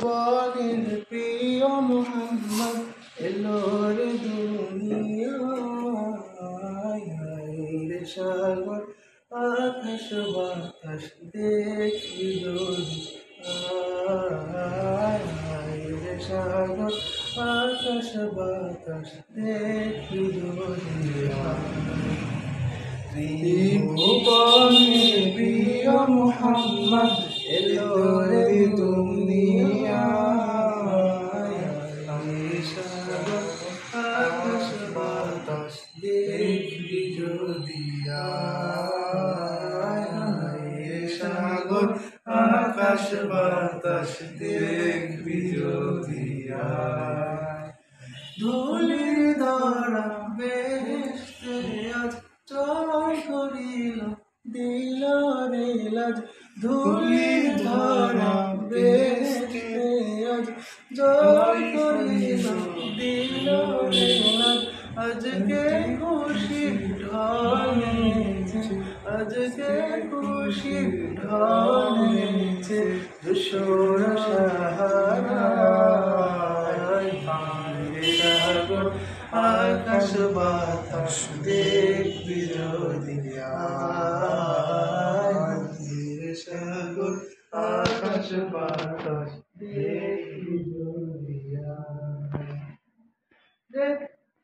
ভুবনের প্রিয় মোহাম্মদ এলো রে দুনিয়ায়। রে সাগর আকাশ বাতাস দেখি দুনিয়ায়। রে সাগর আকাশ বাতাস দেখি দুনিয়ায়। ত্রিভুবনের প্রিয় মোহাম্মদ এলো রে দুনিয়ায়। সাগর আকাশ বাতাস দেখি যদি সাগর আকাশ বাতাস দেখবি যদি ধুলি ধরা বেহেশতে আজ জয় করিল দিল রে লাজ। ধুলি ধরা বেহেশতে আজ জয় করিল দিল রে লাজ। আজকে খুশি ঢলেছে, আজকে খুশি ঢলেছে ধূসর সাহারায়। সাগর আকাশ বাতাস দেখবি যদি সাগর আকাশ বাতাস দেখবি যদি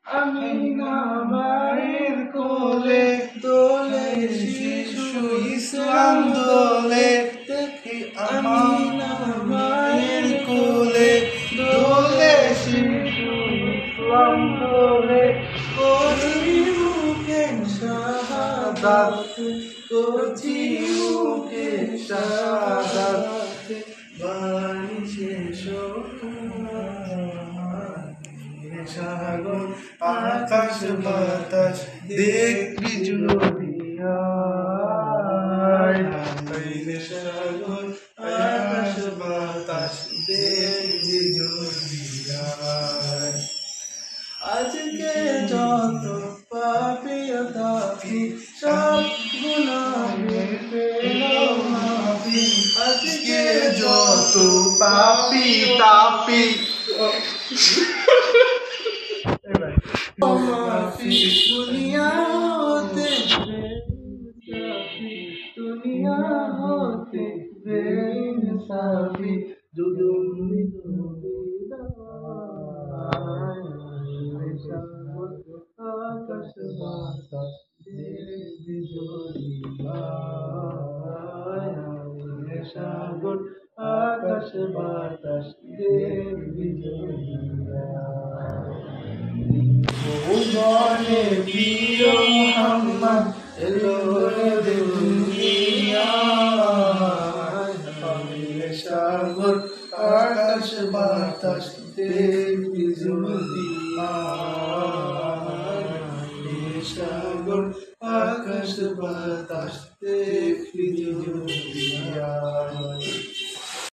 আমিনা মায়ের কোলে দোলে শিশু ইসলাম দোলে। দেখি আমিনা মায়ের কোলে দোলে শিশু ইসলাম দোলে। কচি মুখে শাহাদাত, কচি মুখে শাহাদাত বাণী শেষ। সাগর আকাশ বাতাস দেখবি যদি সাগর আকাশ বাতাস দেখবি যদি। আজকে যত পাপি তাপি সব গুনাহের পেলো মাফি। আজকে যত পাপি তাপি মাফি দুনিয়া হতে দুনিয়া হতে বেইনসাফি জুলুম আকাশ বাতাস দেখবি যদি সাগর আকাশ বাতাস দেখবি যদি। ভুবনের প্রিয় মোহাম্মদ এলো রে দুনিয়ায়। সাগর আকাশ বাতাস দেখবি যদি সাগর আকাশ বাতাস দেখবি যদি।